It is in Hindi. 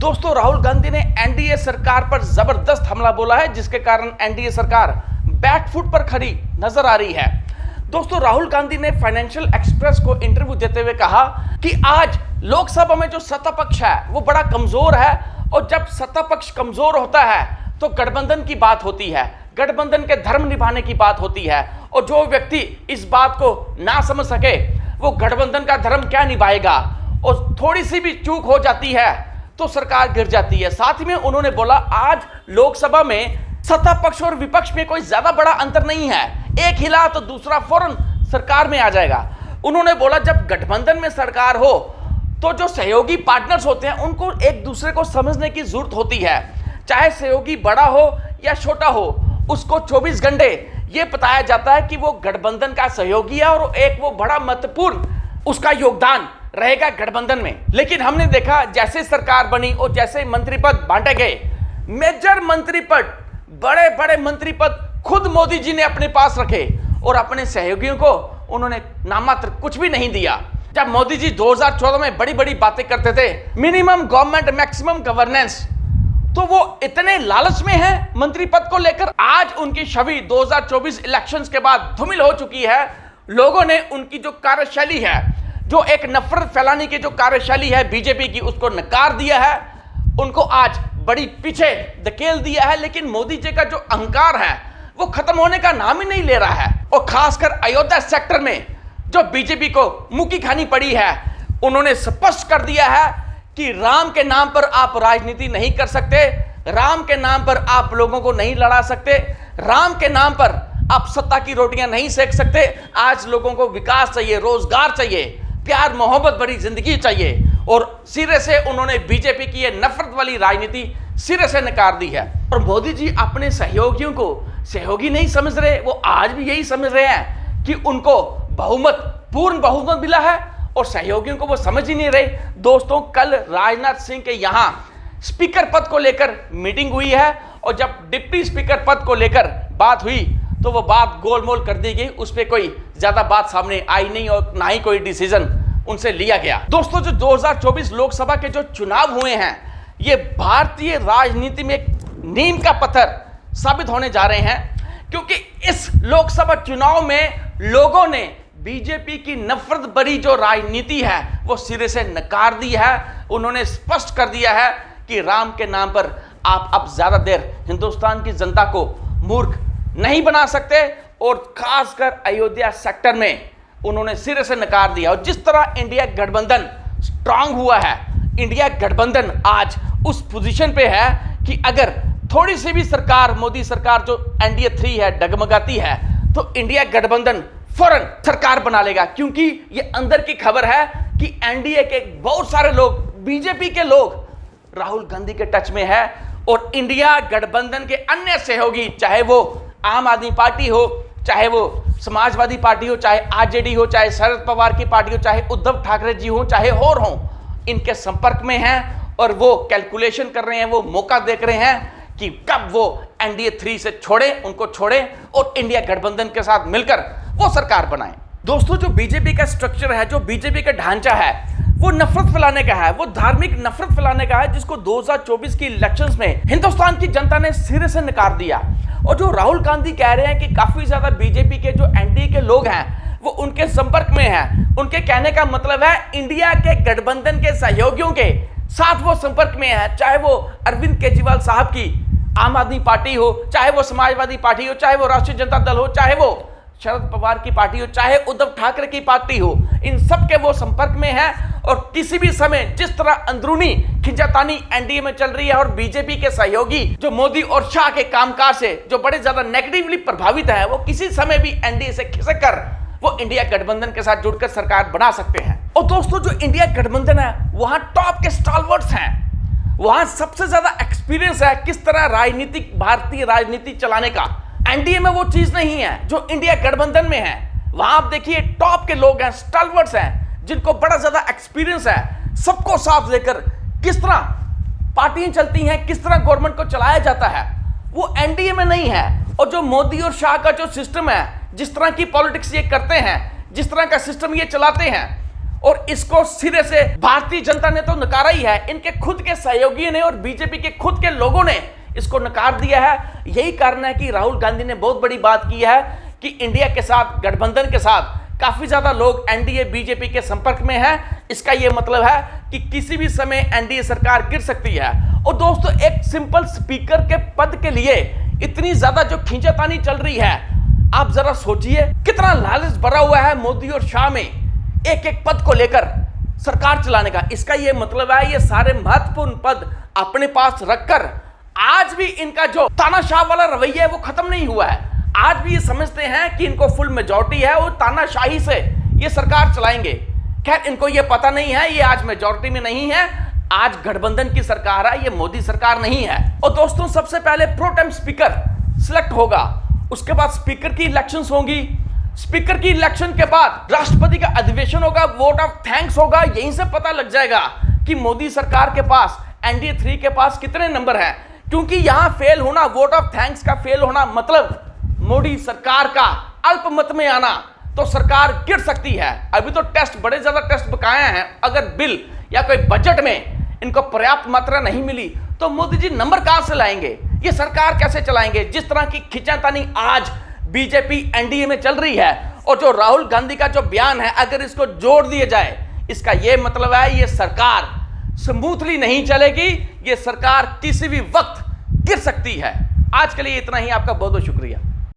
दोस्तों, राहुल गांधी ने एनडीए सरकार पर जबरदस्त हमला बोला है, जिसके कारण एनडीए सरकार बैकफुट पर खड़ी नजर आ रही है। दोस्तों, राहुल गांधी ने फाइनेंशियल एक्सप्रेस को इंटरव्यू देते हुए कहा कि आज लोकसभा में जो सत्ता पक्ष है वो बड़ा कमजोर है, और जब सत्ता पक्ष कमजोर होता है तो गठबंधन की बात होती है, गठबंधन के धर्म निभाने की बात होती है, और जो व्यक्ति इस बात को ना समझ सके वो गठबंधन का धर्म क्या निभाएगा, और थोड़ी सी भी चूक हो जाती है तो सरकार गिर जाती है। साथ ही में उन्होंने बोला आज लोकसभा में सत्ता पक्ष और विपक्ष में कोई ज्यादा बड़ा अंतर नहीं है, एक हिला तो दूसरा फौरन सरकार में आ जाएगा। उन्होंने बोला जब गठबंधन में सरकार हो तो जो सहयोगी पार्टनर्स होते हैं उनको एक दूसरे को समझने की जरूरत होती है, चाहे सहयोगी बड़ा हो या छोटा हो, उसको 24 घंटे ये बताया जाता है कि वो गठबंधन का सहयोगी है और एक वो बड़ा महत्वपूर्ण उसका योगदान रहेगा गठबंधन में। लेकिन हमने देखा जैसे सरकार बनी और जैसे मंत्री पद बांटे गए, मेजर मंत्री पद, बड़े बड़े मंत्री पद खुद मोदी जी ने अपने पास रखे और अपने सहयोगियों को उन्होंने नामात्र कुछ भी नहीं दिया। जब मोदी जी 2014 में बड़ी बड़ी बातें करते थे, मिनिमम गवर्नमेंट मैक्सिमम गवर्नेंस, तो वो इतने लालच में है मंत्री पद को लेकर। आज उनकी छवि 2024 इलेक्शंस के बाद धूमिल हो चुकी है। लोगों ने उनकी जो कार्यशैली है, जो एक नफरत फैलाने की जो कार्यशैली है बीजेपी की, उसको नकार दिया है, उनको आज बड़ी पीछे धकेल दिया है। लेकिन मोदी जी का जो अहंकार है वो खत्म होने का नाम ही नहीं ले रहा है, और खासकर अयोध्या सेक्टर में जो बीजेपी को मुक्की खानी पड़ी है, उन्होंने स्पष्ट कर दिया है कि राम के नाम पर आप राजनीति नहीं कर सकते, राम के नाम पर आप लोगों को नहीं लड़ा सकते, राम के नाम पर आप सत्ता की रोटियां नहीं सेक सकते। आज लोगों को विकास चाहिए, रोजगार चाहिए, प्यार मोहब्बत भरी जिंदगी चाहिए, और सिरे से उन्होंने बीजेपी की ये नफरत वाली राजनीति सिरे से नकार दी है। और मोदी जी अपने सहयोगियों को सहयोगी नहीं समझ रहे, वो आज भी यही समझ रहे हैं कि उनको बहुमत, पूर्ण बहुमत मिला है, और सहयोगियों को वो समझ ही नहीं रहे। दोस्तों, कल राजनाथ सिंह के यहाँ स्पीकर पद को लेकर मीटिंग हुई है, और जब डिप्टी स्पीकर पद को लेकर बात हुई तो वो बात गोलमोल कर दी गई, उस पर कोई ज्यादा बात सामने आई नहीं और ना ही कोई डिसीजन उनसे लिया गया। दोस्तों, जो 2024 लोकसभा के जो चुनाव हुए हैं, ये भारतीय राजनीति में एक नींव का पत्थर साबित होने जा रहे हैं, क्योंकि इस लोकसभा चुनाव में लोगों ने बीजेपी की नफरत भरी जो राजनीति है वो सिरे से नकार दी है। उन्होंने स्पष्ट कर दिया है कि राम के नाम पर आप अब ज्यादा देर हिंदुस्तान की जनता को मूर्ख नहीं बना सकते, और खासकर अयोध्या सेक्टर में उन्होंने सिरे से नकार दिया। और जिस तरह इंडिया गठबंधन स्ट्रांग हुआ है, इंडिया गठबंधन आज उस पोजीशन पे है कि अगर थोड़ी सी भी सरकार, मोदी सरकार जो एनडीए 3 है, डगमगाती है, तो इंडिया गठबंधन फौरन सरकार बना लेगा। क्योंकि ये अंदर की खबर है कि एनडीए के बहुत सारे लोग, बीजेपी के लोग राहुल गांधी के टच में है, और इंडिया गठबंधन के अन्य सहयोगी, चाहे वो आम आदमी पार्टी हो, चाहे वो समाजवादी पार्टी हो, चाहे आरजेडी हो, चाहे शरद पवार की पार्टी हो, चाहे उद्धव ठाकरे जी हो, चाहे और हो, इनके संपर्क में हैं, और वो कैलकुलेशन कर रहे हैं, वो मौका देख रहे हैं कि कब वो एनडीए 3 से छोड़े, उनको छोड़े और इंडिया गठबंधन के साथ मिलकर वो सरकार बनाए। दोस्तों, जो बीजेपी का स्ट्रक्चर है, जो बीजेपी का ढांचा है, वो नफरत फैलाने का है, वो धार्मिक नफरत फैलाने का है, जिसको 2024 की इलेक्शंस में हिंदुस्तान की जनता ने सिरे से नकार दिया। और जो राहुल गांधी कह रहे हैं कि काफी ज्यादा बीजेपी के जो एनडीए के लोग हैं वो उनके संपर्क में हैं, उनके कहने का मतलब है इंडिया के गठबंधन के सहयोगियों के साथ वो संपर्क में है, चाहे वो अरविंद केजरीवाल साहब की आम आदमी पार्टी हो, चाहे वो समाजवादी पार्टी हो, चाहे वो राष्ट्रीय जनता दल हो, चाहे वो शरद पवार की पार्टी हो, चाहे उद्धव ठाकरे की पार्टी हो, इन सब के वो संपर्क में है। और किसी भी समय जिस तरह अंदरूनी खिंचातानी एनडीए में चल रही है, और बीजेपी के सहयोगी जो मोदी और शाह के कामकाज से जो बड़े ज्यादा नेगेटिवली प्रभावित है, वो किसी समय भी एनडीए से खिसक कर वो इंडिया गठबंधन के साथ जुड़कर सरकार बना सकते हैं। और दोस्तों, जो इंडिया गठबंधन है वहां टॉप के स्टालवर्ट्स हैं, वहां सबसे ज्यादा एक्सपीरियंस है किस तरह राजनीतिक, भारतीय राजनीति चलाने का। एनडीए में वो चीज नहीं है जो इंडिया गठबंधन में है। वहां आप देखिए टॉप के लोग हैं, स्टालवर्ट्स हैं, जिनको बड़ा ज्यादा एक्सपीरियंस है, सबको साथ लेकर किस तरह पार्टियां चलती हैं, किस तरह गवर्नमेंट को चलाया जाता है, वो एनडीए में नहीं है। और जो मोदी और शाह का जो सिस्टम है, जिस तरह की पॉलिटिक्स ये करते हैं, जिस तरह का सिस्टम ये चलाते हैं, और इसको सिरे से भारतीय जनता ने तो नकारा ही है, इनके खुद के सहयोगियों ने और बीजेपी के खुद के लोगों ने इसको नकार दिया है। यही कारण है कि राहुल गांधी ने बहुत बड़ी बात की है कि इंडिया के साथ, गठबंधन के साथ काफी ज्यादा लोग एनडीए बीजेपी के संपर्क में हैं। इसका यह मतलब है कि किसी भी समय एनडीए सरकार गिर सकती है। और दोस्तों, एक सिंपल स्पीकर के पद के लिए इतनी ज्यादा जो खींचातानी चल रही है, आप जरा सोचिए कितना लालच भरा हुआ है मोदी और शाह में एक एक पद को लेकर सरकार चलाने का। इसका यह मतलब है ये सारे महत्वपूर्ण पद अपने पास रखकर आज भी इनका जो तानाशाह वाला रवैया है वो खत्म नहीं हुआ है। आज भी ये समझते हैं कि इनको फुल मेजॉरिटी है और तानाशाही से ये सरकार चलाएंगे। खैर, इनको ये पता नहीं है ये आज मेजॉरिटी में नहीं है, आज गठबंधन की सरकार है, ये मोदी सरकार नहीं है। और दोस्तों, सबसे पहले प्रोटेम स्पीकर सिलेक्ट होगा, उसके बाद स्पीकर की इलेक्शंस होंगी, स्पीकर की इलेक्शन के बाद राष्ट्रपति का अधिवेशन होगा, वोट ऑफ थैंक्स होगा। यहीं से पता लग जाएगा कि मोदी सरकार के पास, एनडीए 3 के पास कितने नंबर हैं। क्योंकि यहां फेल होना, वोट ऑफ थैंक्स का फेल होना मतलब मोदी सरकार का अल्पमत में आना, तो सरकार गिर सकती है। अभी तो टेस्ट, बड़े ज्यादा टेस्ट बकाया हैं। अगर बिल या कोई बजट में इनको पर्याप्त मात्रा नहीं मिली तो मोदी जी नंबर कहां से लाएंगे, ये सरकार कैसे चलाएंगे। जिस तरह की खींचातानी आज बीजेपी एनडीए में चल रही है और जो राहुल गांधी का जो बयान है, अगर इसको जोड़ दिया जाए, इसका यह मतलब है ये सरकार स्मूथली नहीं चलेगी, ये सरकार किसी भी वक्त गिर सकती है। आज के लिए इतना ही, आपका बहुत बहुत शुक्रिया।